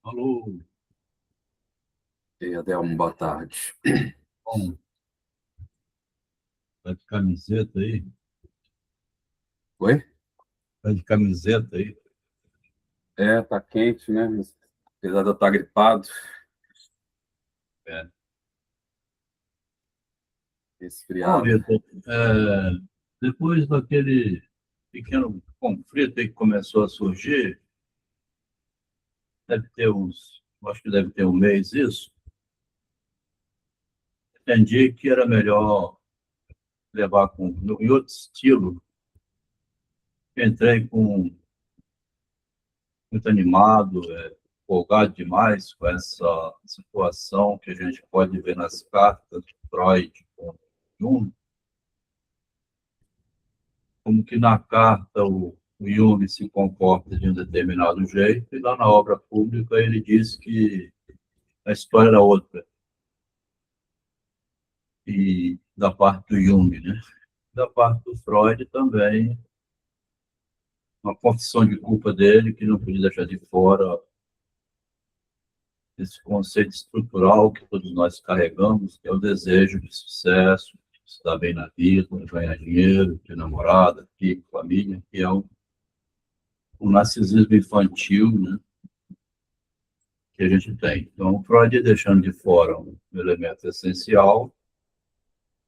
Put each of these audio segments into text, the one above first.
Alô, E Adelmo, boa tarde. bom, tá de camiseta aí? Oi? Tá de camiseta aí? Tá quente, né? Mas, apesar de eu estar gripado, É. Bom, resfriado. Vitor, depois daquele pequeno conflito aí que começou a surgir, acho que deve ter um mês isso, entendi que era melhor levar em outro estilo. Entrei muito animado, empolgado demais com essa situação que a gente pode ver nas cartas de Freud com Jung, como que na carta o Jung se comporta de um determinado jeito, e lá na obra pública ele diz que a história era outra, e da parte do Jung, né? Da parte do Freud também, uma confissão de culpa dele, que não podia deixar de fora esse conceito estrutural que todos nós carregamos, que é o desejo de sucesso, de se dar bem na vida, ganhar dinheiro, ter namorada, filho, família, que é o narcisismo infantil, né, que a gente tem. Então, Freud deixando de fora um elemento essencial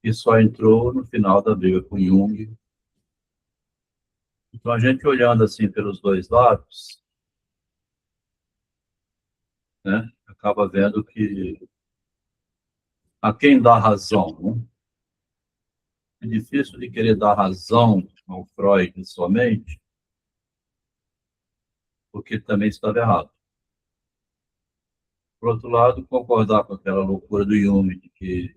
que só entrou no final da briga com Jung. Então, a gente olhando assim pelos dois lados, né, acaba vendo que a quem dá razão, né? É difícil de querer dar razão ao Freud somente, porque também estava errado. Por outro lado, concordar com aquela loucura do Jung, de que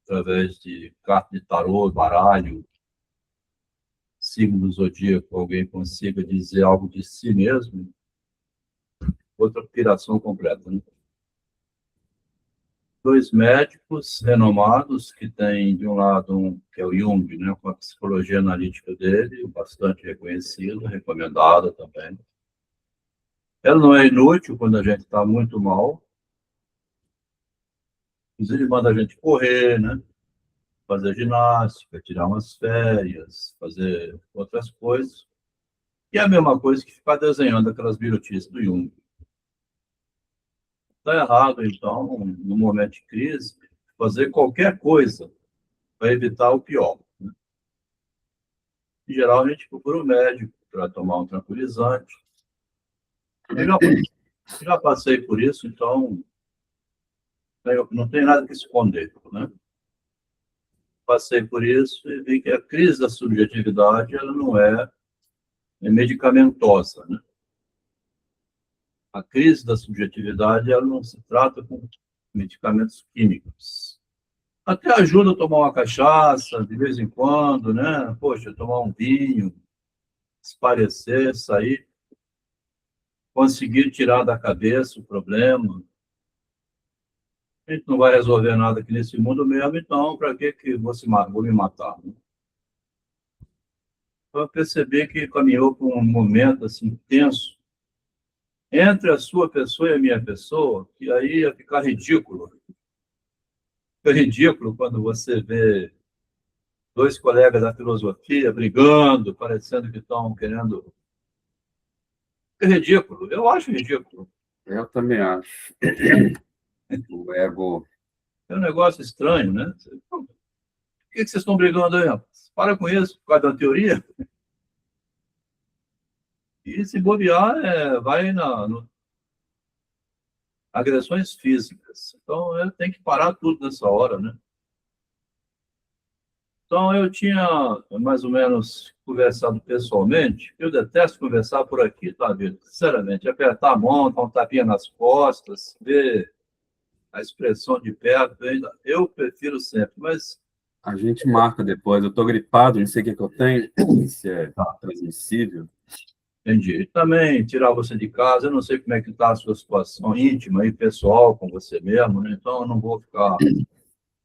através de carta de tarô, baralho, signo do zodíaco, alguém consiga dizer algo de si mesmo, outra piração completa. Né? Dois médicos renomados, que tem, de um lado, que é o Jung, né, com a psicologia analítica dele, bastante reconhecida, recomendada também. Ela não é inútil quando a gente está muito mal, inclusive manda a gente correr, né? Fazer ginástica, tirar umas férias, fazer outras coisas. E é a mesma coisa que ficar desenhando aquelas birotices do Jung. Está errado, então, no momento de crise, fazer qualquer coisa para evitar o pior. Em geral, a gente procura um médico para tomar um tranquilizante. Eu já passei por isso, então não tem nada que esconder. Né? Passei por isso e vi que a crise da subjetividade ela não é medicamentosa. Né? A crise da subjetividade ela não se trata com medicamentos químicos. Até ajuda a tomar uma cachaça de vez em quando, né? Poxa, tomar um vinho, esparecer, sair, conseguir tirar da cabeça o problema. A gente não vai resolver nada aqui nesse mundo mesmo, então para que vou me matar? Né? Então, eu percebi que caminhou por um momento assim tenso entre a sua pessoa e a minha pessoa, que aí ia ficar ridículo. Fica ridículo quando você vê dois colegas da filosofia brigando, parecendo que estão querendo. É ridículo, eu acho ridículo. Eu também acho. O ego. É um negócio estranho, né? Por que vocês estão brigando aí, rapaz? Para com isso, por causa da teoria. E se bobear, vai no agressões físicas. Então, tem que parar tudo nessa hora, né? Então, eu tinha mais ou menos conversado pessoalmente. Eu detesto conversar por aqui, tá, Vitor? Sinceramente, apertar a mão, dar um tapinha nas costas, ver a expressão de perto, eu prefiro sempre, mas A gente marca depois. Eu estou gripado, não sei o que eu tenho, se é tá, transmissível. entendi. E também tirar você de casa, eu não sei como é que está a sua situação íntima e pessoal com você mesmo, né? Então eu não vou ficar.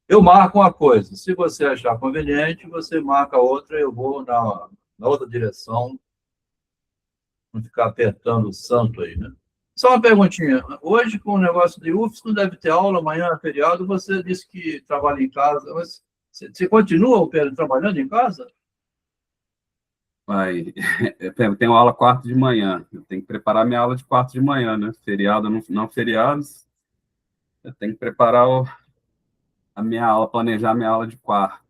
Eu marco uma coisa, se você achar conveniente, você marca outra, eu vou na outra direção, não ficar apertando o santo aí, né? Só uma perguntinha. Hoje, com o negócio de UFS, não deve ter aula, amanhã é feriado, você disse que trabalha em casa, mas você continua Pedro, trabalhando em casa? Vai, eu tenho aula quarto de manhã. Eu tenho que preparar minha aula de quarto de manhã, né? Feriado, não feriados. Eu tenho que preparar a minha aula, planejar minha aula de quarto.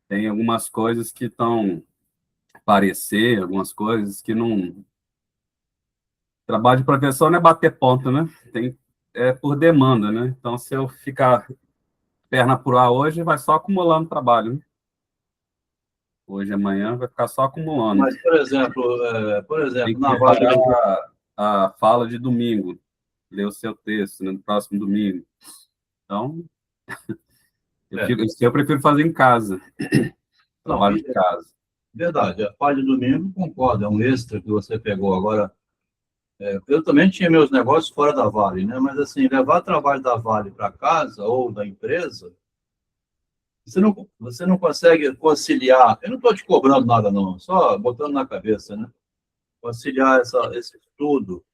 Tem algumas coisas que estão parecer, algumas coisas que não. Trabalho de professor não é bater ponto, né? É por demanda, né? Então, se eu ficar perna por ar hoje, vai só acumulando trabalho, né? Hoje, amanhã, vai ficar só acumulando. Mas, por Tem exemplo, que na Vale preparar do... a fala de domingo, ler o seu texto, né, no próximo domingo. Então, É, eu prefiro fazer em casa, não, trabalho de casa. verdade, a Vale do domingo, concordo, é um extra que você pegou. Agora, eu também tinha meus negócios fora da Vale, né? Mas, assim, levar trabalho da Vale para casa ou da empresa, você não consegue conciliar. Eu não estou te cobrando nada, não, só botando na cabeça, né? Conciliar esse estudo.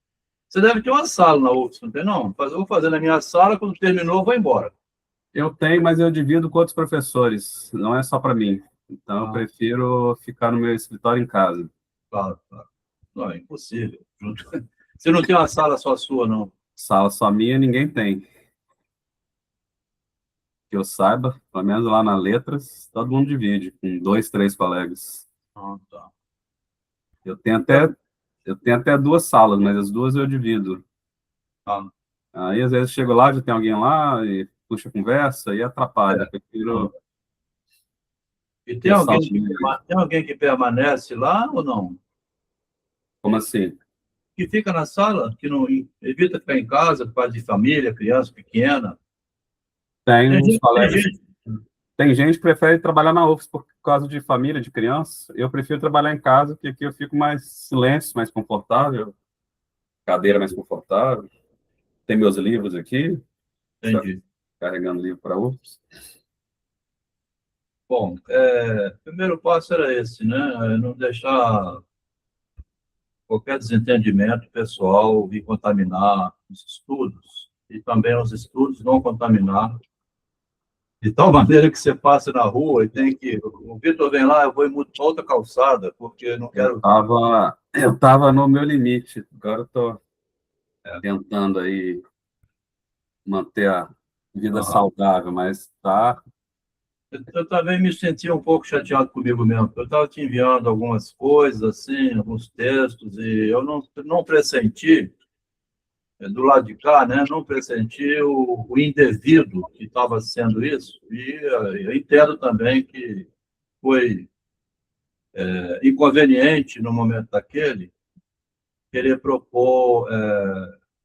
Você deve ter uma sala na UFS, não tem, não? Eu vou fazer na minha sala, quando terminou, eu vou embora. Eu tenho, mas eu divido com outros professores, não é só para mim. Então, eu Ah, prefiro ficar no meu escritório em casa. claro, claro. Não, é impossível. Você não tem uma sala só sua, não? Sala só minha, ninguém tem. Que eu saiba, pelo menos lá na Letras, todo mundo divide, com dois, três colegas. Ah, tá. Eu tenho Então, até, eu tenho até duas salas, mas as duas eu divido. ah, Aí, às vezes, chego lá, já tem alguém lá, e puxa conversa, e atrapalha. Eu ah. prefiro E ter sala minha. tem alguém que permanece lá ou não? Como assim? Que fica na sala, que não evita ficar em casa, por causa de família, criança pequena. Tem uns Tem colegas, gente. tem gente que prefere trabalhar na UFS por causa de família, de criança. Eu prefiro trabalhar em casa, porque aqui eu fico mais silêncio, mais confortável, cadeira mais confortável. Tem meus livros aqui, está Entendi. carregando livro para UFS. Bom, o primeiro passo era esse, né? Não deixar qualquer desentendimento pessoal vir contaminar os estudos e também os estudos não contaminar, de tal maneira que você passe na rua e tem que... O Vitor vem lá, eu vou e mudo para outra calçada, porque eu não quero... Eu tava no meu limite. Agora eu tô tentando aí manter a vida Aham. saudável, mas tá. Eu também me senti um pouco chateado comigo mesmo. Eu estava te enviando algumas coisas, assim, alguns textos, e eu não pressenti, do lado de cá, né, não pressenti o indevido que estava sendo isso, e eu entendo também que foi inconveniente no momento daquele querer propor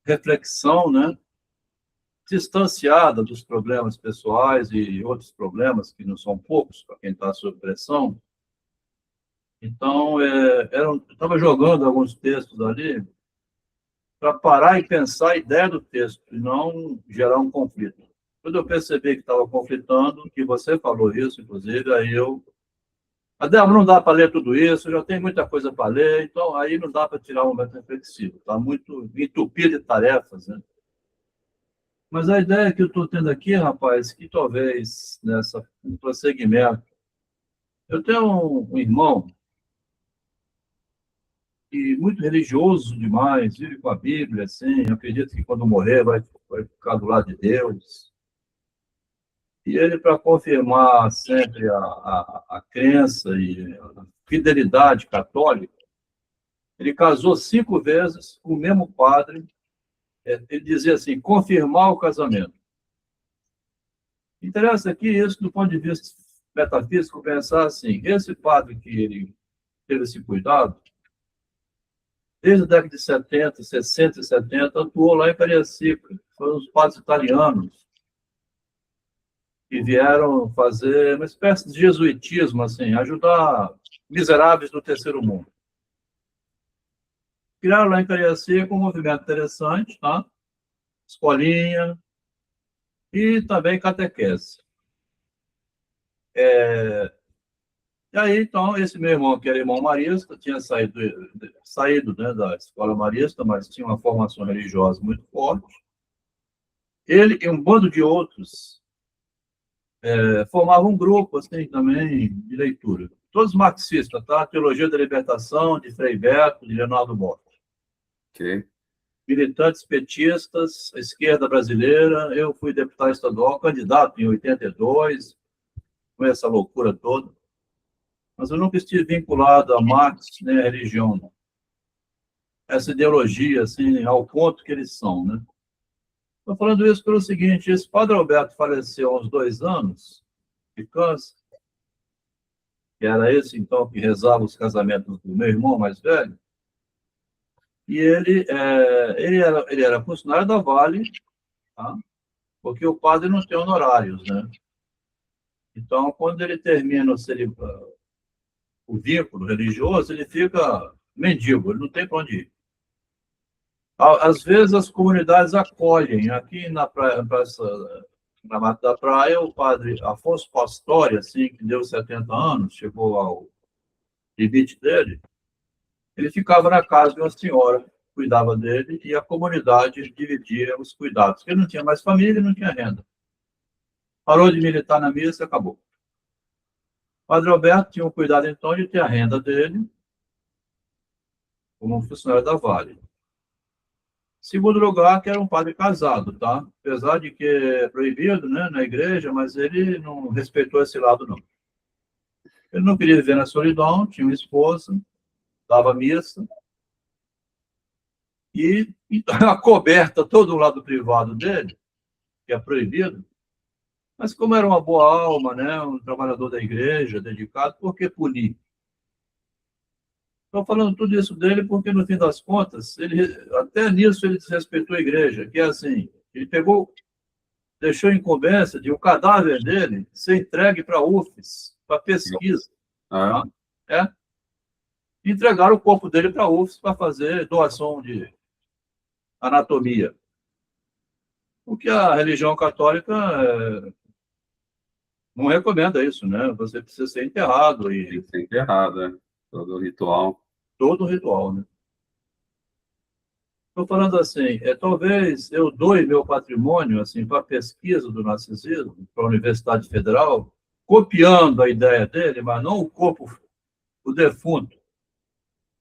reflexão, né, distanciada dos problemas pessoais e outros problemas que não são poucos para quem está sob pressão. Então, eu estava jogando alguns textos ali para parar e pensar a ideia do texto e não gerar um conflito. Quando eu percebi que estava conflitando, que você falou isso, inclusive, aí eu... Adel, não dá para ler tudo isso, já tem muita coisa para ler, então aí não dá para tirar um momento reflexivo, está muito entupido de tarefas, né? Mas a ideia que eu estou tendo aqui, rapaz, que talvez no prosseguimento, eu tenho um irmão e muito religioso demais, vive com a Bíblia, assim, acredita que quando morrer vai ficar do lado de Deus. E ele, para confirmar sempre a crença e a fidelidade católica, ele casou 5 vezes com o mesmo padre. Ele dizia assim, confirmar o casamento. Interessa aqui isso do ponto de vista metafísico, pensar assim, esse padre que ele teve esse cuidado, desde a década de 70, 60 e 70, atuou lá em Cariacica. Foram os padres italianos que vieram fazer uma espécie de jesuitismo, assim, ajudar miseráveis do terceiro mundo. Criaram lá em Cariacica um movimento interessante, tá? Escolinha e também catequese. E aí, então, esse meu irmão, que era irmão marista, tinha saído, né, da escola marista, mas tinha uma formação religiosa muito forte. Ele e um bando de outros formavam um grupo, assim, também, de leitura. Todos marxistas, tá? Teologia da Libertação, de Frei Beto, de Leonardo Boff. Ok. Militantes petistas, a esquerda brasileira. Eu fui deputado estadual, candidato em 82, com essa loucura toda. Mas eu nunca estive vinculado a Marx, nem a religião, não. Essa ideologia, assim, ao ponto que eles são, né? Estou falando isso pelo seguinte: esse padre Alberto faleceu há uns 2 anos de câncer, que era esse, então, que rezava os casamentos do meu irmão mais velho, e ele era funcionário da Vale, tá? Porque o padre não tem honorários, né? Então, quando ele termina o vínculo religioso, ele fica mendigo, ele não tem para onde ir. Às vezes, as comunidades acolhem. Aqui na Mata da Praia, o padre Afonso Pastori, assim, que deu 70 anos, chegou ao limite dele, ele ficava na casa de uma senhora, cuidava dele, e a comunidade dividia os cuidados, porque ele não tinha mais família, não tinha renda. Parou de militar na missa, acabou. O padre Alberto tinha o cuidado, então, de ter a renda dele, como um funcionário da Vale. Segundo lugar, que era um padre casado, tá? Apesar de que é proibido, né, na igreja, mas ele não respeitou esse lado, não. Ele não queria viver na solidão, tinha uma esposa, dava missa, e a coberta todo o lado privado dele, que é proibido, mas como era uma boa alma, né, um trabalhador da igreja, dedicado, por que punir? Estou falando tudo isso dele porque, no fim das contas, até nisso ele desrespeitou a igreja, que é assim, ele deixou incumbência de o cadáver dele ser entregue para a UFES, para pesquisa. Ah, Tá? Entregaram o corpo dele para a UFES para fazer doação de anatomia. Porque a religião católica não recomenda isso, né? Você precisa ser enterrado tem e que ser enterrado, né? Todo o ritual. todo o ritual, né? Estou falando assim, talvez eu doe meu patrimônio assim para a pesquisa do narcisismo, para a Universidade Federal, copiando a ideia dele, mas não o corpo, o defunto,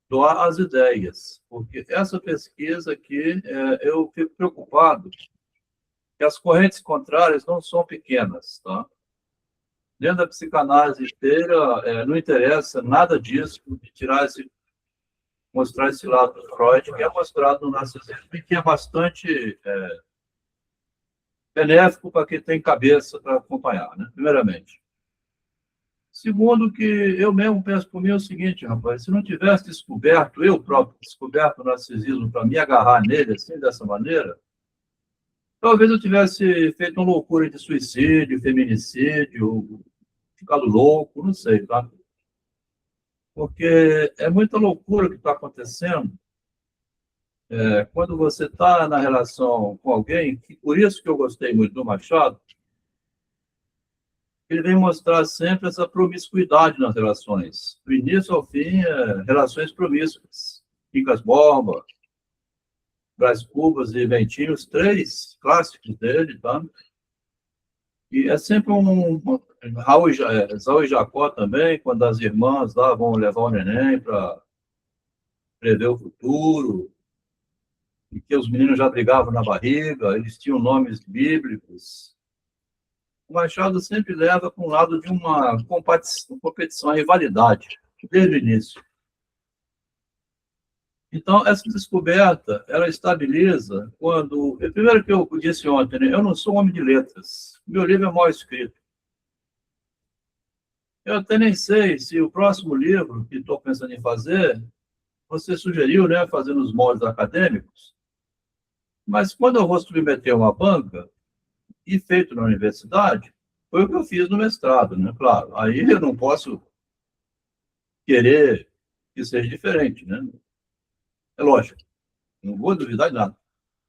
doar as ideias. Porque essa pesquisa aqui, eu fico preocupado que as correntes contrárias não são pequenas, tá? Dentro da psicanálise inteira, não interessa nada disso, de mostrar esse lado do Freud, que é mostrado no narcisismo e que é bastante benéfico para quem tem cabeça para acompanhar, né? Primeiramente. Segundo, que eu mesmo penso por mim o seguinte, rapaz: se não tivesse descoberto, eu próprio descoberto o narcisismo para me agarrar nele assim, dessa maneira, talvez eu tivesse feito uma loucura de suicídio, feminicídio, ficado louco, não sei, tá? Porque é muita loucura que está acontecendo quando você está na relação com alguém, por isso que eu gostei muito do Machado, ele vem mostrar sempre essa promiscuidade nas relações. Do início ao fim, relações promíscuas. Quicas Borba, Brás Cubas e Ventinho, os 3 clássicos dele, tá? E é sempre Saul e Jacó também, quando as irmãs lá vão levar o neném para prever o futuro, e que os meninos já brigavam na barriga, eles tinham nomes bíblicos. O Machado sempre leva para um lado de uma competição, uma rivalidade, desde o início. Então, essa descoberta, ela estabiliza quando... Primeiro que eu disse ontem, né, eu não sou um homem de letras. Meu livro é mal escrito. Eu até nem sei se o próximo livro que estou pensando em fazer, você sugeriu, né, fazendo os moldes acadêmicos, mas quando eu vou submeter uma banca, e feito na universidade, foi o que eu fiz no mestrado, né? Claro, aí eu não posso querer que seja diferente, né? É lógico, não vou duvidar de nada.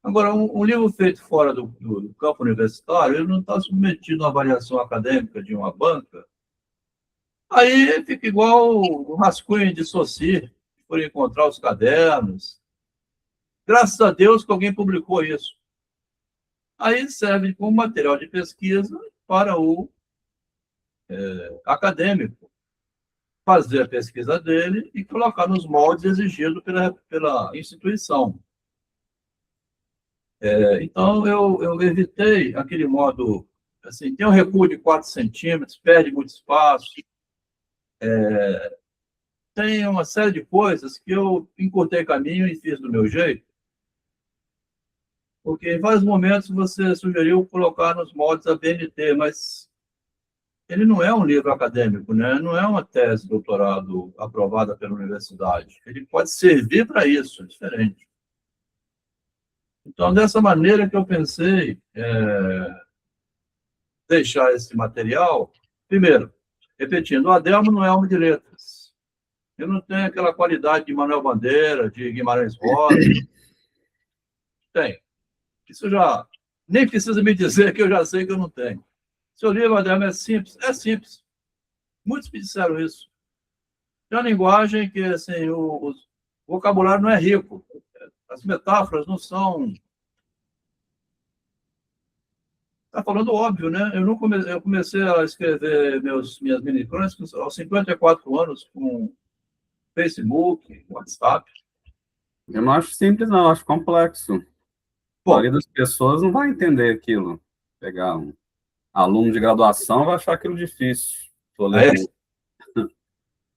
Agora, um livro feito fora do campo universitário, ele não está submetido a uma avaliação acadêmica de uma banca Aí fica igual o rascunho de Saussure, por encontrar os cadernos. Graças a Deus que alguém publicou isso. Aí serve como material de pesquisa para o acadêmico fazer a pesquisa dele e colocar nos moldes exigidos pela instituição. Então, eu evitei aquele modo, assim, tem um recuo de 4 centímetros, perde muito espaço, tem uma série de coisas que eu encurtei caminho e fiz do meu jeito, porque em vários momentos você sugeriu colocar nos moldes a BNT, mas ele não é um livro acadêmico, né? Não é uma tese de doutorado aprovada pela universidade. Ele pode servir para isso, é diferente. Então, dessa maneira que eu pensei deixar esse material, primeiro, repetindo, o Adelmo não é homem de letras. Eu não tenho aquela qualidade de Manuel Bandeira, de Guimarães Rosa. Tem. Isso já nem precisa me dizer que eu já sei que eu não tenho. Seu livro, Adelmo, é simples? É simples. Muitos me disseram isso. Tem uma linguagem que, assim, o vocabulário não é rico. As metáforas não são... Está falando óbvio, né? Eu comecei a escrever minhas mini-crônicas aos 54 anos com Facebook, WhatsApp. Eu não acho simples, não, eu acho complexo. A maioria das pessoas não vai entender aquilo. Pegar um aluno de graduação vai achar aquilo difícil. Tô lendo.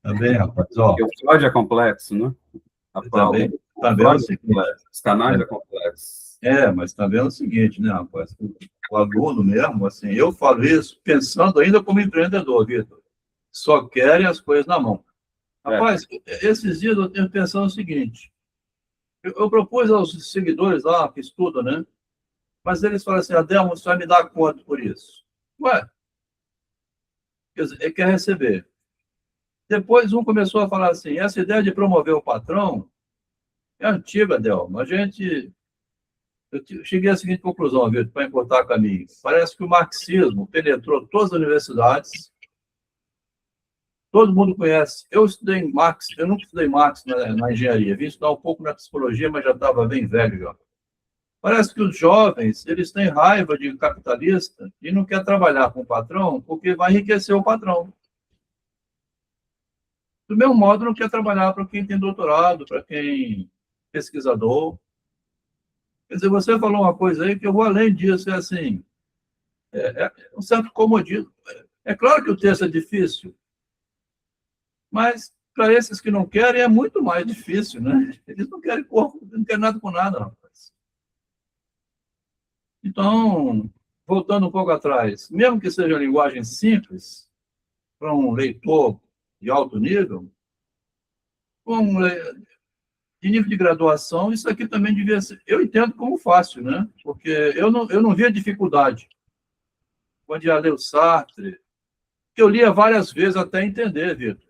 Também, rapaz. Ó, porque o Freud é complexo, né? Também os canais é complexo. Mas também é o seguinte, né, rapaz? O aluno mesmo, assim, eu falo isso pensando ainda como empreendedor, Vitor. Só querem as coisas na mão. Rapaz, esses dias eu tenho pensado o seguinte. Eu propus aos seguidores lá, que estudam, né? Mas eles falam assim, Adelmo, você vai me dar quanto por isso? Ué, quer dizer, ele quer receber. Depois um começou a falar assim, essa ideia de promover o patrão é antiga, Adelmo. Eu cheguei à seguinte conclusão, Vitor, para encurtar caminho. Parece que o marxismo penetrou todas as universidades, todo mundo conhece. Eu estudei Marx, eu nunca estudei Marx na engenharia, vim estudar um pouco na psicologia, mas já estava bem velho já. Parece que os jovens, eles têm raiva de capitalista e não quer trabalhar com o patrão porque vai enriquecer o patrão. Do mesmo modo, não quer trabalhar para quem tem doutorado, para quem é pesquisador. Quer dizer, você falou uma coisa aí que eu vou além disso, é assim, um certo comodismo. É claro que o texto é difícil, mas para esses que não querem é muito mais difícil, né? Eles não querem corpo, não querem nada com nada, rapaz. Então, voltando um pouco atrás, mesmo que seja linguagem simples, para um leitor de alto nível, de nível de graduação, isso aqui também devia ser... Eu entendo como fácil, né? Porque eu não via dificuldade. Quando ia ler o Sartre, que eu lia várias vezes até entender, Vitor.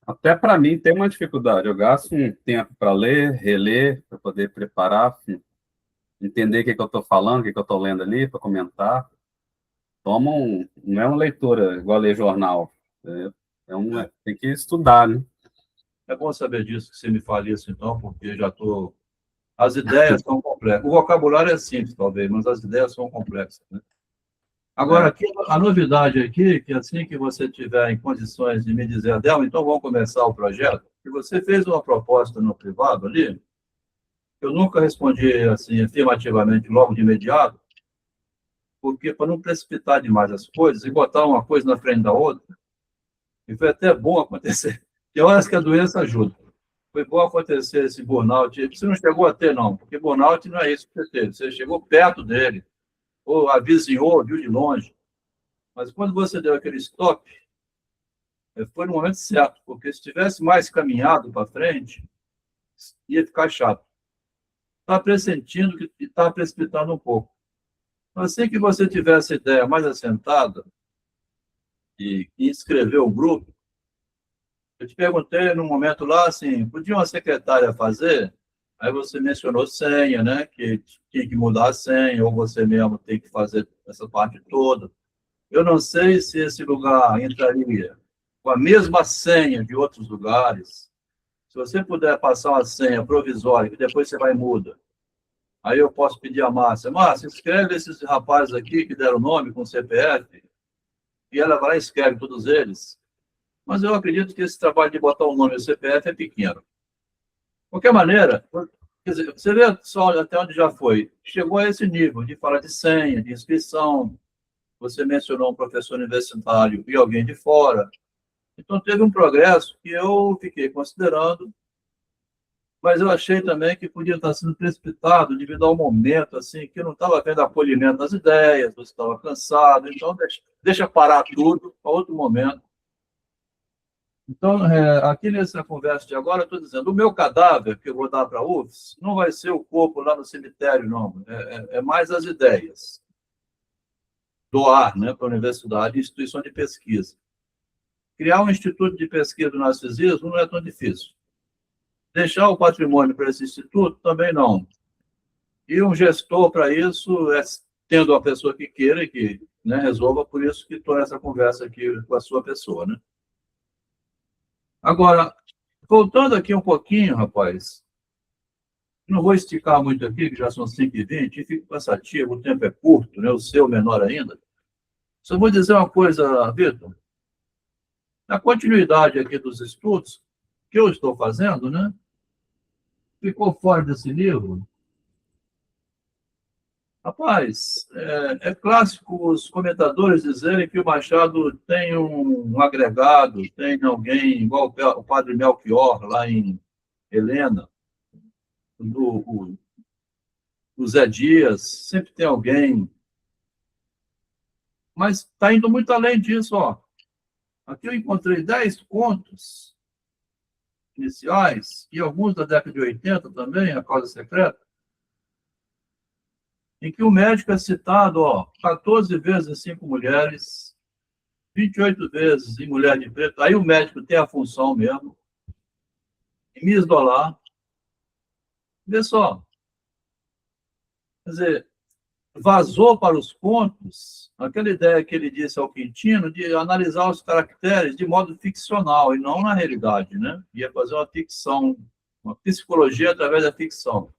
Até para mim tem uma dificuldade. Eu gasto um tempo para ler, reler, para poder preparar, entender o que eu estou falando, o que eu estou lendo ali, para comentar. Não é uma leitura igual a ler jornal. Tem que estudar, né? É bom saber disso, que você me fale isso, então, porque já estou... As ideias são complexas. O vocabulário é simples, talvez, mas as ideias são complexas, né? Agora, aqui, a novidade aqui, que assim que você tiver em condições de me dizer, Adelmo, então vamos começar o projeto, que você fez uma proposta no privado ali, eu nunca respondi assim afirmativamente logo de imediato, porque para não precipitar demais as coisas e botar uma coisa na frente da outra, e foi até bom acontecer. Tem horas que a doença ajuda. Foi bom acontecer esse burnout. Você não chegou a ter, não, porque burnout não é isso que você teve. Você chegou perto dele, ou avizinhou, viu de longe. Mas quando você deu aquele stop, foi no momento certo, porque se tivesse mais caminhado para frente, ia ficar chato. Estava pressentindo que estava precipitando um pouco. Assim que você tiver essa ideia mais assentada e inscrever o grupo, eu te perguntei num momento lá, assim, podia uma secretária fazer? Aí você mencionou senha, né? Que tinha que mudar a senha, ou você mesmo tem que fazer essa parte toda. Eu não sei se esse lugar entraria com a mesma senha de outros lugares, se você puder passar uma senha provisória, que depois você vai e muda, aí eu posso pedir a Márcia, Márcia, escreve esses rapazes aqui que deram nome com CPF, e ela vai lá e escreve todos eles. Mas eu acredito que esse trabalho de botar o nome e o CPF é pequeno. De qualquer maneira, quer dizer, você vê só até onde já foi. Chegou a esse nível de falar de senha, de inscrição. Você mencionou um professor universitário e alguém de fora. Então, teve um progresso que eu fiquei considerando, mas eu achei também que podia estar sendo precipitado devido ao momento, assim, que eu não estava vendo acolhimento das ideias, você estava cansado. Então, deixa parar tudo para outro momento. Então, aqui nessa conversa de agora, eu estou dizendo, o meu cadáver que eu vou dar para a UFS não vai ser o corpo lá no cemitério, não. É mais as ideias. Doar, né, para a universidade e instituição de pesquisa. Criar um instituto de pesquisa do narcisismo não é tão difícil. Deixar o patrimônio para esse instituto também não. E um gestor para isso, tendo uma pessoa que queira e que, né, resolva, por isso que estou nessa conversa aqui com a sua pessoa, né? Agora, voltando aqui um pouquinho, rapaz, não vou esticar muito aqui, que já são 5h20, e fico cansativo, o tempo é curto, né? O seu menor ainda. Só vou dizer uma coisa, Vitor. Na continuidade aqui dos estudos que eu estou fazendo, né? Ficou fora desse livro. Rapaz, é clássico os comentadores dizerem que o Machado tem um agregado, tem alguém igual o padre Melchior, lá em Helena, o Zé Dias, sempre tem alguém. Mas está indo muito além disso, ó. Aqui eu encontrei 10 contos iniciais, e alguns da década de 80 também, A Causa Secreta, em que o médico é citado, ó, 14 vezes em 5 mulheres, 28 vezes em Mulher de Preto. Aí o médico tem a função mesmo, em me isolar. Vê só, quer dizer, vazou para os contos aquela ideia que ele disse ao Quintino de analisar os caracteres de modo ficcional e não na realidade, né? Ia fazer uma ficção, uma psicologia através da ficção.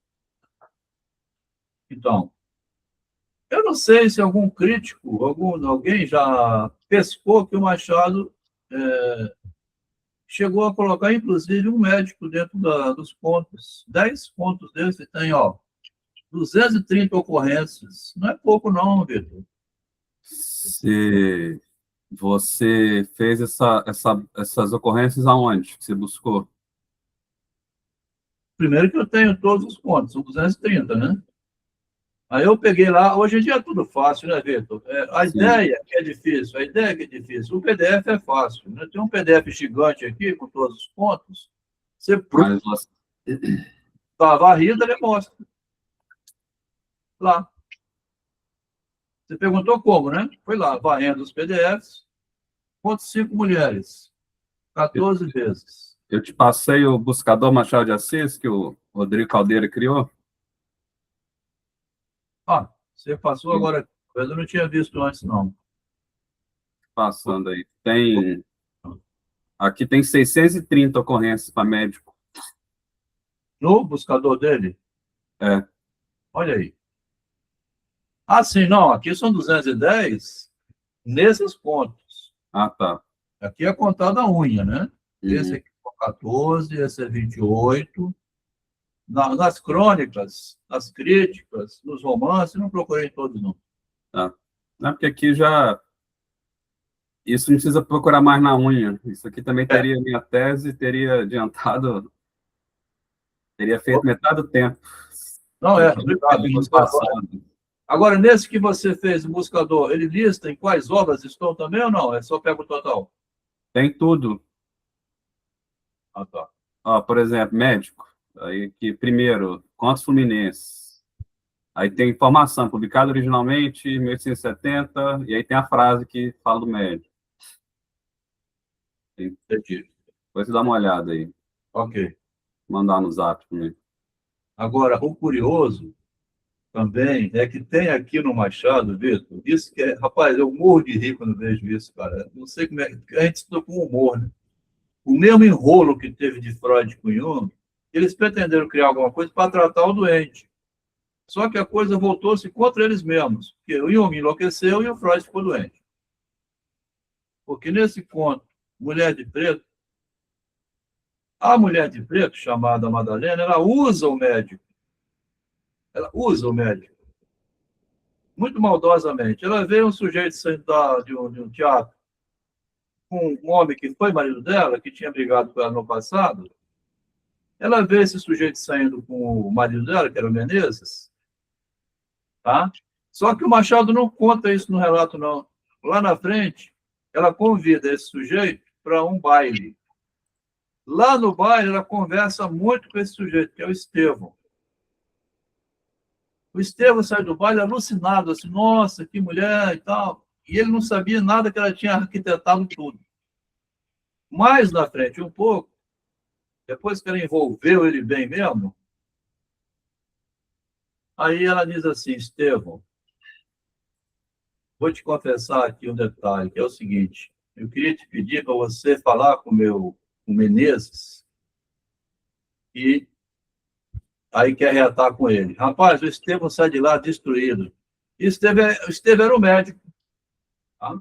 Então, eu não sei se algum crítico, alguém já pescou que o Machado chegou a colocar, inclusive, um médico dentro dos contos. 10 contos desses tem, ó, 230 ocorrências. Não é pouco, não, Vitor. Se você fez essas ocorrências aonde que você buscou? Primeiro que eu tenho todos os contos, são 230, né? Aí eu peguei lá, hoje em dia é tudo fácil, né, Vitor? A Sim. ideia que é difícil, a ideia que é difícil. O PDF é fácil, né? Tem um PDF gigante aqui com todos os pontos. Você Mas você, dá a varrida, ele mostra. Lá. Você perguntou como, né? Foi lá, varrendo os PDFs, conto 5 mulheres, 14 vezes. eu te passei o buscador Machado de Assis, que o Rodrigo Caldeira criou. Ah, você passou agora, mas eu não tinha visto antes, não. Passando aí. Aqui tem 630 ocorrências para médico. No buscador dele? É. Olha aí. Ah, sim, não, aqui são 210 nesses pontos. Ah, tá. Aqui é contado a unha, né? Esse Uhum. aqui é 14, esse é 28. Nas crônicas, nas críticas, nos romances, não procurei todos, não. Tá. Não, porque aqui já... Isso não precisa procurar mais na unha. Isso aqui também teria minha tese, teria adiantado, teria feito metade do tempo. Não, Muito obrigado. tempo no passado. Agora, nesse que você fez, o buscador, ele lista em quais obras estão também ou não? É só pega o total? Tem tudo. Ah, tá. Ó, por exemplo, médico. Aí que primeiro, contos fluminenses. Aí tem informação, publicada originalmente em 1870, e aí tem a frase que fala do médico. Entendi. Depois você dá uma olhada aí. Ok. Mandar no zap também. Agora, o curioso também é que tem aqui no Machado, Vitor, isso que é, rapaz, eu morro de rir quando vejo isso, cara. Não sei como é, a gente estuda com humor, né? O mesmo enrolo que teve de Freud com Jung, eles pretenderam criar alguma coisa para tratar o doente. Só que a coisa voltou-se contra eles mesmos, porque o Jung enlouqueceu e o Freud ficou doente. Porque nesse conto, Mulher de Preto, a mulher de preto, chamada Madalena, ela usa o médico. Ela usa o médico. Muito maldosamente. Ela vê um sujeito saindo de um teatro com um homem que foi marido dela, que tinha brigado com ela no passado. Ela vê esse sujeito saindo com o marido dela, que era o Menezes. Tá? Só que o Machado não conta isso no relato, não. Lá na frente, ela convida esse sujeito para um baile. Lá no baile, ela conversa muito com esse sujeito, que é o Estevão. O Estevão sai do baile alucinado, assim, nossa, que mulher e tal. E ele não sabia nada que ela tinha arquitetado tudo. Mais na frente, um pouco, depois que ela envolveu ele bem mesmo, aí ela diz assim, Estevão, vou te confessar aqui um detalhe, que é o seguinte, eu queria te pedir para você falar com o Menezes e aí quer reatar com ele. Rapaz, o Estevão sai de lá destruído. E o Estevão era o médico. Tá?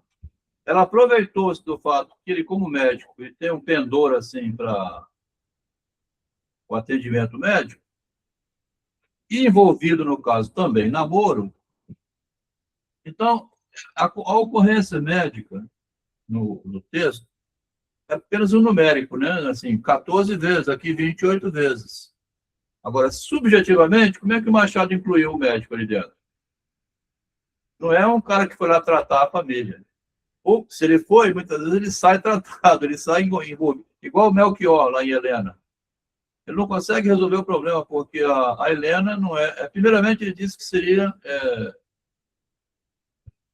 Ela aproveitou-se do fato que ele, como médico, ele tem um pendor assim para o atendimento médico, e envolvido, no caso, também namoro. Então, a ocorrência médica no texto é apenas um numérico, né? Assim, 14 vezes, aqui 28 vezes. Agora, subjetivamente, como é que o Machado incluiu o médico ali dentro? Não é um cara que foi lá tratar a família. Ou, se ele foi, muitas vezes ele sai tratado, ele sai envolvido. Igual o Melchior, lá em Helena. Ele não consegue resolver o problema, porque a Helena não é... Primeiramente, ele disse que seria... como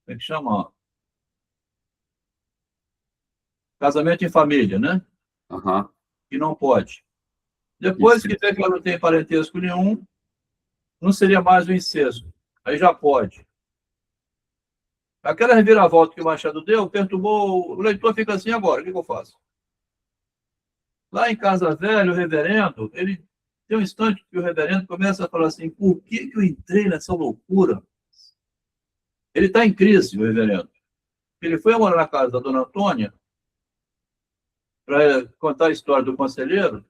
é que chama? Casamento em família, né? Uhum. Que não pode. Depois Isso. que vê que ela não tem parentesco nenhum, não seria mais o incesto. Aí já pode. Aquela reviravolta que o Machado deu perturbou o leitor, fica assim agora, o que eu faço? Lá em Casa Velha, o reverendo, ele tem um instante que o reverendo começa a falar assim, por que eu entrei nessa loucura? Ele está em crise, o reverendo. Ele foi morar na casa da dona Antônia para contar a história do conselheiro,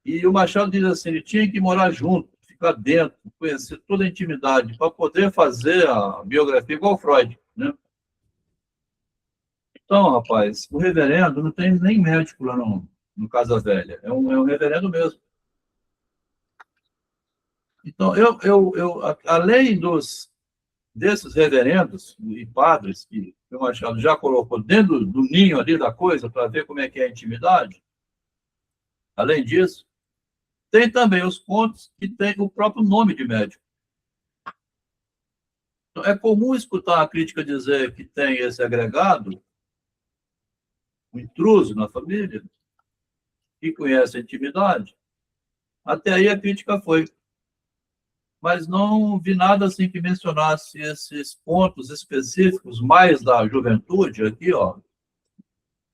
e o Machado diz assim, ele tinha que morar junto, ficar dentro, conhecer toda a intimidade, para poder fazer a biografia igual Freud, né? Então, rapaz, o reverendo não tem nem médico lá no Casa Velha, é um reverendo mesmo. Então, além desses reverendos e padres que o Machado já colocou dentro do ninho ali da coisa, para ver como é que é a intimidade, além disso, tem também os contos que tem o próprio nome de médico. Então, é comum escutar a crítica dizer que tem esse agregado, um intruso na família, que conhece a intimidade. Até aí a crítica foi. Mas não vi nada assim que mencionasse esses pontos específicos, mais da juventude, aqui, ó,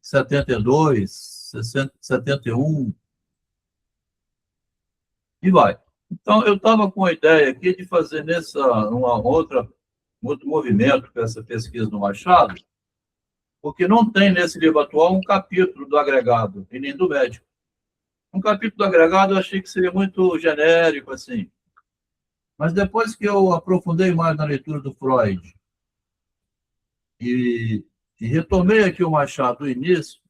72, 60, 71, e vai. Então, eu estava com a ideia aqui de fazer um outro movimento com essa pesquisa do Machado, porque não tem nesse livro atual um capítulo do agregado, e nem do médico. Um capítulo do agregado eu achei que seria muito genérico, assim. Mas depois que eu aprofundei mais na leitura do Freud e retomei aqui o Machado do início,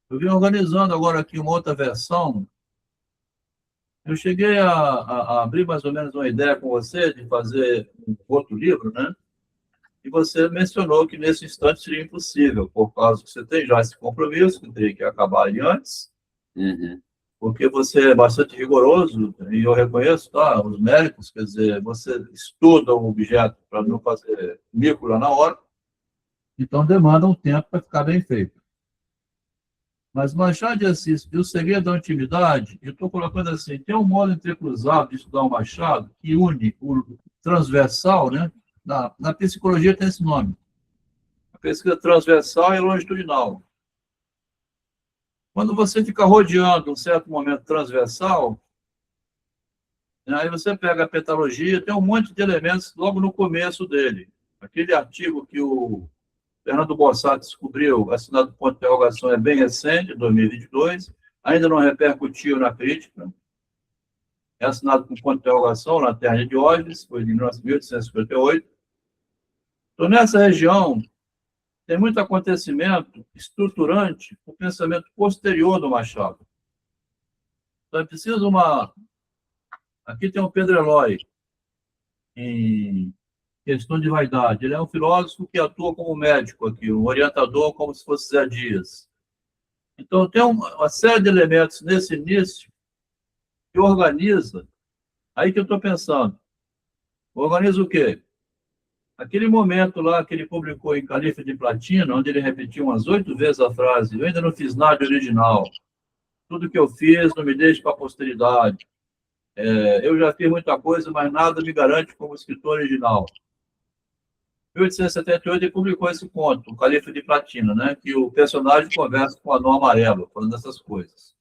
eu vim organizando agora aqui uma outra versão. Eu cheguei a abrir mais ou menos uma ideia com você de fazer um outro livro, né? E você mencionou que nesse instante seria impossível, por causa que você tem já esse compromisso, que teria que acabar ali antes, porque você é bastante rigoroso, e eu reconheço, tá, os méritos, quer dizer, você estuda o objeto para não fazer mico lá na hora, então demanda um tempo para ficar bem feito. Mas Machado de Assis e o segredo da intimidade, eu estou colocando assim, tem um modo entrecruzado de estudar o Machado que une o transversal, né? Na psicologia tem esse nome. A pesquisa transversal e longitudinal. Quando você fica rodeando um certo momento transversal, né, aí você pega a petalogia, tem um monte de elementos logo no começo dele. Aquele artigo que o Fernando Bossat descobriu, assinado por ponto de interrogação, é bem recente, 2022, ainda não repercutiu na crítica, é assinado com ponto de interrogação, na Terra de Diógenes, foi de 1858. Então, nessa região, tem muito acontecimento estruturante o pensamento posterior do Machado. Então, é preciso uma... Aqui tem o Pedro Eloy, em questão de vaidade. Ele é um filósofo que atua como médico aqui, um orientador como se fosse Zé Dias. Então, tem uma série de elementos nesse início que organiza. Aí que eu estou pensando. Organiza o quê? Aquele momento lá que ele publicou em Califa de Platina, onde ele repetiu umas 8 vezes a frase: eu ainda não fiz nada original. Tudo que eu fiz não me deixe para a posteridade. Eu já fiz muita coisa, mas nada me garante como escritor original. Em 1878, ele publicou esse conto, o Califa de Platina, né? Que o personagem conversa com o anão amarelo, falando essas coisas.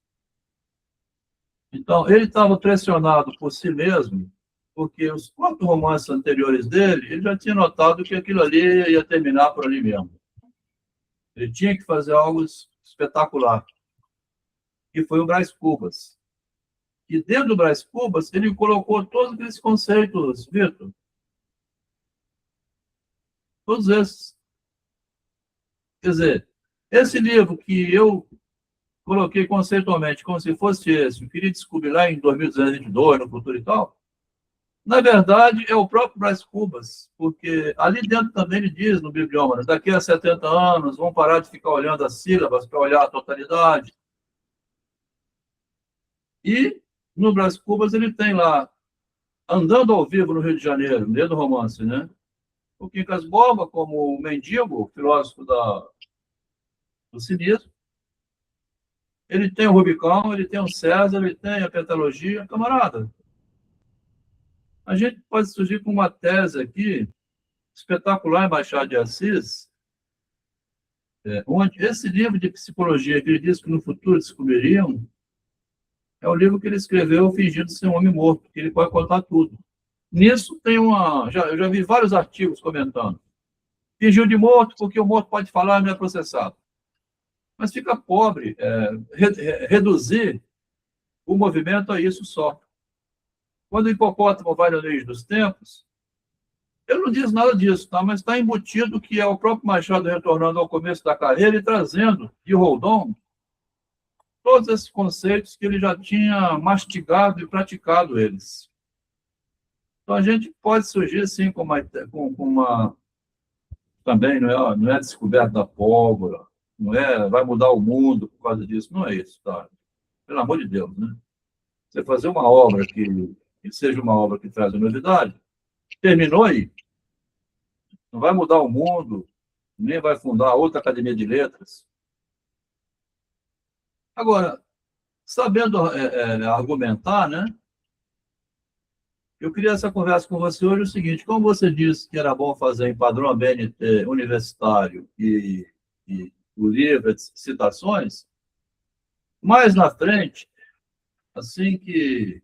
Então, ele estava pressionado por si mesmo, porque os 4 romances anteriores dele, ele já tinha notado que aquilo ali ia terminar por ali mesmo. Ele tinha que fazer algo espetacular, que foi o Brás Cubas. E dentro do Brás Cubas, ele colocou todos aqueles conceitos, Vitor. Todos esses. Quer dizer, esse livro que eu coloquei conceitualmente como se fosse esse, eu queria descobrir lá em 2222, no futuro e tal, na verdade, é o próprio Brás Cubas, porque ali dentro também ele diz no bibliômano, daqui a 70 anos vão parar de ficar olhando as sílabas para olhar a totalidade. E no Brás Cubas ele tem lá, andando ao vivo no Rio de Janeiro, no meio do romance, né? O Quincas Borba, como o mendigo, filósofo do cinismo. Ele tem o Rubicão, ele tem o César, ele tem a petalogia. Camarada, a gente pode surgir com uma tese aqui, espetacular em Machado de Assis, onde esse livro de psicologia que ele diz que no futuro descobririam, é o livro que ele escreveu fingindo ser um homem morto, que ele pode contar tudo. Nisso tem uma... eu já vi vários artigos comentando. Fingiu de morto porque o morto pode falar e não é processado. Mas fica pobre reduzir o movimento a isso só. Quando o hipopótamo vai no meio dos tempos, ele não diz nada disso, tá? Mas está embutido que é o próprio Machado retornando ao começo da carreira e trazendo de Rodin todos esses conceitos que ele já tinha mastigado e praticado eles. Então, a gente pode surgir, sim, com uma também, não é descoberta da pólvora, não é vai mudar o mundo por causa disso, não é isso, tá? Pelo amor de Deus, né? Você fazer uma obra que seja uma obra que traz novidade, terminou aí. Não vai mudar o mundo, nem vai fundar outra academia de letras. Agora, sabendo argumentar, né? Eu queria essa conversa com você hoje o seguinte: como você disse que era bom fazer em padrão ABNT universitário e o livro de citações, mais na frente, assim que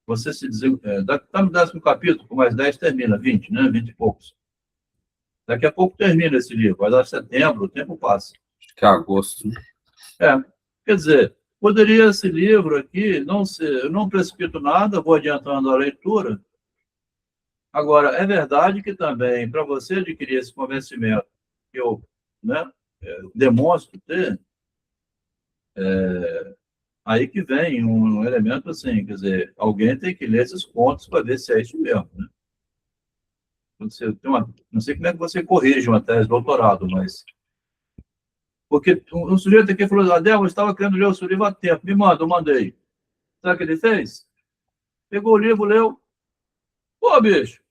você se dizer, está no 10º capítulo, com mais 10 termina, 20, né? 20 e poucos. Daqui a pouco termina esse livro, vai dar setembro, o tempo passa. Que é agosto. Quer dizer, poderia esse livro aqui, eu não precipito nada, vou adiantando a leitura. Agora, é verdade que também, para você adquirir esse convencimento que eu, né, demonstro ter, aí que vem um elemento assim, quer dizer, alguém tem que ler esses contos para ver se é isso mesmo, né? Você tem não sei como é que você corrige uma tese de doutorado, mas... Porque um sujeito aqui falou, Adel, eu estava querendo ler o seu livro há tempo, me manda, eu mandei. Sabe o que ele fez? Pegou o livro, leu. Pô, bicho,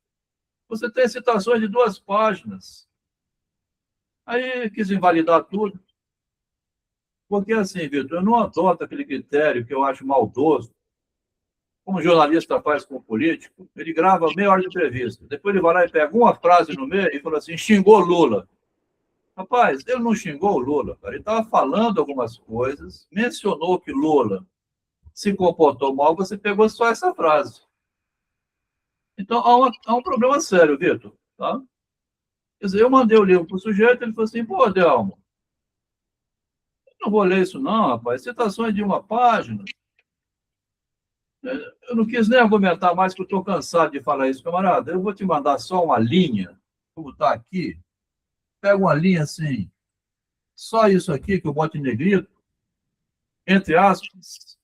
você tem citações de 2 páginas. Aí quis invalidar tudo. Porque, assim, Vitor, eu não adoto aquele critério que eu acho maldoso, como o jornalista faz com o político, ele grava meia hora de entrevista, depois ele vai lá e pega uma frase no meio e fala assim, xingou Lula. Rapaz, ele não xingou o Lula, cara. Ele estava falando algumas coisas, mencionou que Lula se comportou mal, você pegou só essa frase. Então, há um problema sério, Vitor. Tá? Quer dizer, eu mandei o livro para o sujeito, ele falou assim, pô, Adelmo, eu não vou ler isso não, rapaz, citações de uma página. Eu não quis nem argumentar mais, porque eu estou cansado de falar isso, camarada. Eu vou te mandar só uma linha, como está aqui. Pega uma linha assim, só isso aqui, que eu boto em negrito, entre aspas.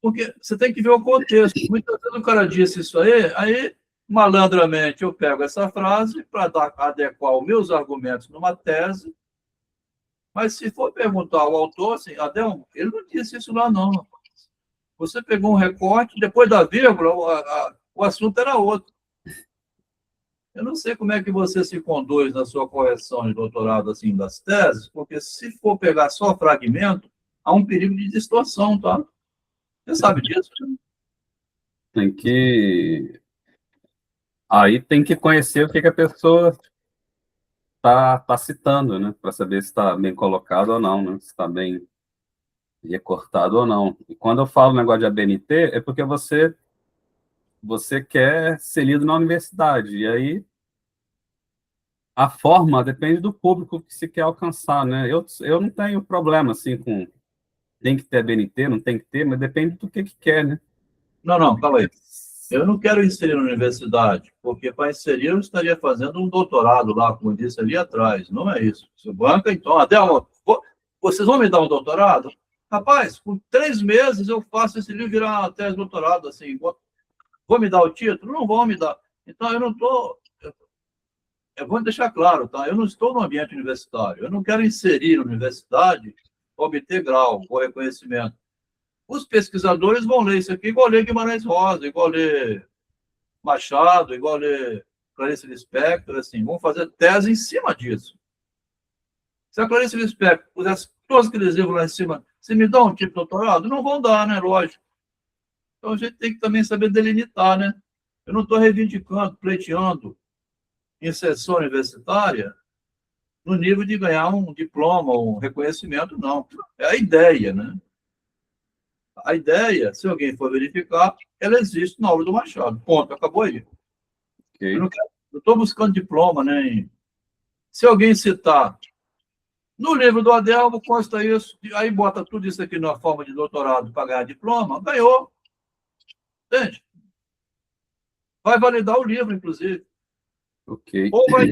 Porque você tem que ver o contexto. Muitas vezes o cara disse isso aí malandramente eu pego essa frase para adequar os meus argumentos numa tese, mas se for perguntar ao autor, assim, Adelmo, ele não disse isso lá, não. Você pegou um recorte, depois da vírgula, o assunto era outro. Eu não sei como é que você se conduz na sua correção de doutorado assim das teses, porque se for pegar só fragmento, há um perigo de distorção, tá? Você sabe disso? Tem que. Aí tem que conhecer o que a pessoa tá citando, né? Para saber se está bem colocado ou não, né? Se está bem recortado ou não. E quando eu falo negócio de ABNT, é porque você quer ser lido na universidade. E aí a forma depende do público que se quer alcançar, né? Eu não tenho problema assim com tem que ter ABNT, não tem que ter, mas depende do que quer, né? Não, calma aí. Eu não quero inserir na universidade, porque para inserir eu estaria fazendo um doutorado lá, como eu disse ali atrás. Não é isso. Se banca, então, vocês vão me dar um doutorado? Rapaz, com 3 meses eu faço esse livro virar uma tese de doutorado, assim. Vou me dar o título? Não vão me dar. Então, eu não estou. Eu vou deixar claro, tá? Eu não estou no ambiente universitário. Eu não quero inserir na universidade, obter grau ou reconhecimento. Os pesquisadores vão ler isso aqui, igual ler Guimarães Rosa, igual ler Machado, igual ler Clarice Lispector, assim, vão fazer tese em cima disso. Se a Clarice Lispector pusesse todos aqueles livros lá em cima, se me dão um tipo de doutorado? Não vão dar, né? Lógico. Então a gente tem que também saber delimitar, né? Eu não estou reivindicando, pleiteando inserção universitária no nível de ganhar um diploma, um reconhecimento, não. É a ideia, né? A ideia, se alguém for verificar, ela existe na obra do Machado. Ponto, acabou aí. Okay. Eu não estou buscando diploma, né? Se alguém citar no livro do Adelmo, consta isso, aí bota tudo isso aqui na forma de doutorado para ganhar diploma, ganhou. Entende? Vai validar o livro, inclusive. Ok. Ou vai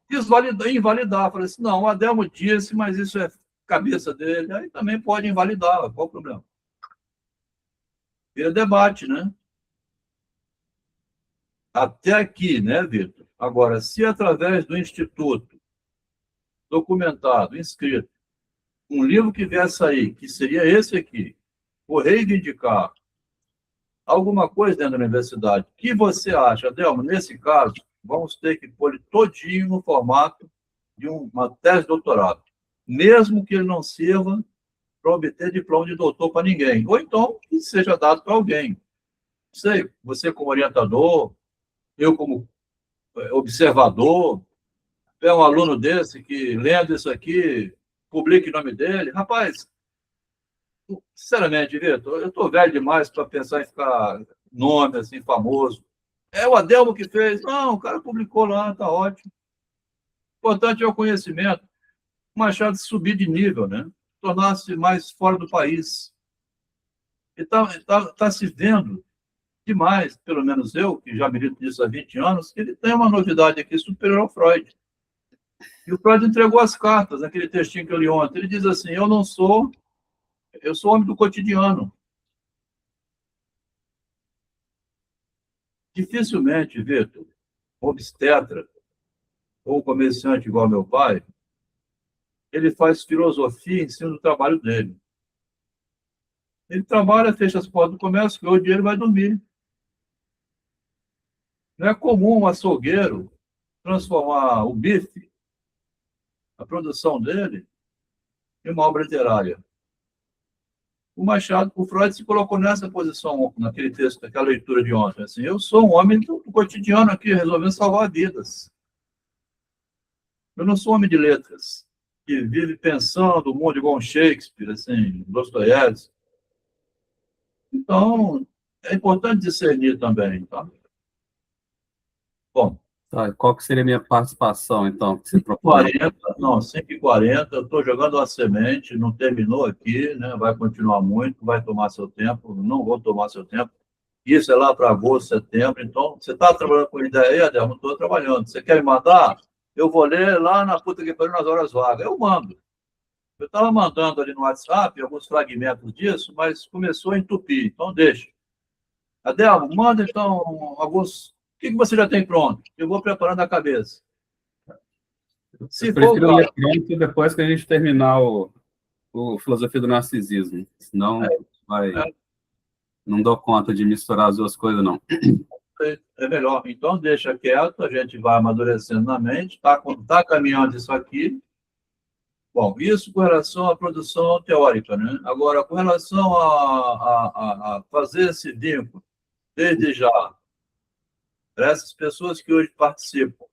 desvalidar, invalidar. Falei assim, não, o Adelmo disse, mas isso é cabeça dele. Aí também pode invalidar, qual o problema? Vira debate, né? Até aqui, né, Vitor? Agora, se através do Instituto, documentado, inscrito, um livro que vier sair, que seria esse aqui, por reivindicar alguma coisa dentro da universidade, que você acha, Adelmo, nesse caso, vamos ter que pôr ele todinho no formato de uma tese de doutorado, mesmo que ele não sirva para obter diploma de doutor para ninguém, ou então que seja dado para alguém. Não sei, você como orientador, eu como observador, é um aluno desse que, lendo isso aqui, publique o nome dele. Rapaz, sinceramente, Vitor, eu estou velho demais para pensar em ficar nome assim, famoso. É o Adelmo que fez. Não, o cara publicou lá, tá ótimo. O importante é o conhecimento. O Machado subir de nível, né? Tornar-se mais fora do país. E tá se vendo demais, pelo menos eu, que já milito nisso há 20 anos, que ele tem uma novidade aqui superior ao Freud. E o Freud entregou as cartas naquele textinho que eu li ontem. Ele diz assim, eu sou homem do cotidiano. Dificilmente, Vitor, obstetra ou comerciante igual meu pai, ele faz filosofia em cima do trabalho dele. Ele trabalha, fecha as portas do comércio, ganha o dinheiro e vai dormir. Não é comum um açougueiro transformar o bife a produção dele em uma obra literária. O Freud se colocou nessa posição, naquele texto, naquela leitura de ontem. Assim, eu sou um homem do cotidiano aqui, resolvendo salvar vidas. Eu não sou homem de letras, que vive pensando o mundo igual um Shakespeare, assim, Dostoiévski. Então, é importante discernir também, tá? Bom, Tá, e qual que seria a minha participação, então, que você propõe? 40, não, 5h40, eu estou jogando uma semente, não terminou aqui, né? Vai continuar muito, vai tomar seu tempo, não vou tomar seu tempo. Isso é lá para agosto, setembro, então, você está trabalhando com ideia aí, Adel? Não estou trabalhando. Você quer me mandar? Eu vou ler lá na puta que pariu nas horas vagas. Eu mando. Eu estava mandando ali no WhatsApp alguns fragmentos disso, mas começou a entupir, então deixa. Adelmo, manda então alguns. O que você já tem pronto? Eu vou preparando a cabeça. Se Eu for, prefiro ler pronto depois que a gente terminar o Filosofia do Narcisismo. Senão, não dou conta de misturar as duas coisas, não. é melhor. Então, deixa quieto, a gente vai amadurecendo na mente, tá caminhando isso aqui. Bom, isso com relação à produção teórica, né? Agora, com relação a fazer esse vínculo, desde já, para essas pessoas que hoje participam.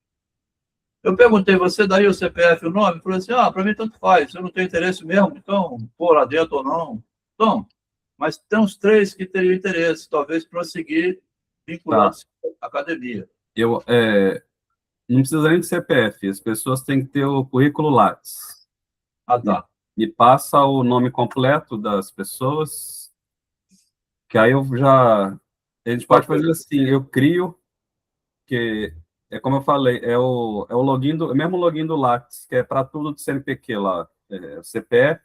Eu perguntei, você daí o CPF, o nome? Falou assim, para mim tanto faz, eu não tenho interesse mesmo, então, pôr lá dentro ou não. Então, mas tem uns 3 que teriam interesse, talvez prosseguir vinculando-se à academia. Não precisa nem de CPF, as pessoas têm que ter o currículo Lattes. Tá. Me passa o nome completo das pessoas, que aí eu já... A gente pode fazer assim, eu crio, que é como eu falei, é o login é o mesmo login do Lattes, que é para tudo do CNPq lá, o CPF,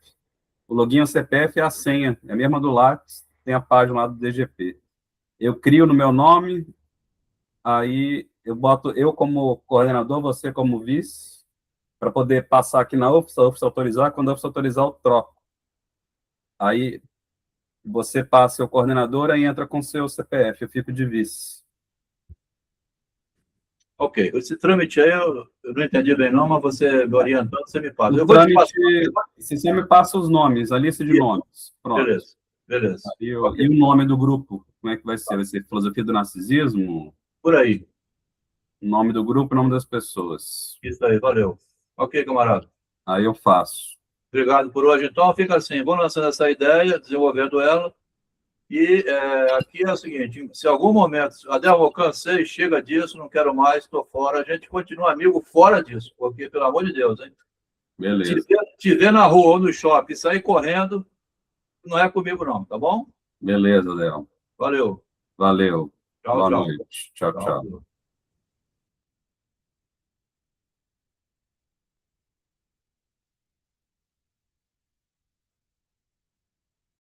o login é o CPF e a senha, é a mesma do Lattes, tem a página lá do DGP. Eu crio no meu nome, aí eu boto eu como coordenador, você como vice, para poder passar aqui na UFSA, a UFSA autorizar, quando a UFSA autorizar, eu troco. Aí você passa seu coordenador e entra com seu CPF, eu fico de vice. Ok, esse trâmite aí eu não entendi bem não, mas você me orientando, você me passa. Eu O vou te trâmite, passar. se você me passa os nomes, a lista de nomes, pronto. Beleza. E Okay. o nome do grupo, como é que vai ser? Vai ser Filosofia do Narcisismo? Por aí. O nome do grupo, o nome das pessoas. Isso aí, valeu. Ok, camarada. Aí eu faço. Obrigado por hoje. Então, fica assim, vou lançando essa ideia, desenvolvendo ela, e aqui é o seguinte, se em algum momento, Adel, eu cansei, chega disso, não quero mais, estou fora, a gente continua amigo fora disso, porque, pelo amor de Deus, hein? Beleza. Te ver na rua ou no shopping, sair correndo, não é comigo não, tá bom? Beleza, Léo. Valeu. Valeu. Tchau, Boa tchau. noite. Tchau, tchau.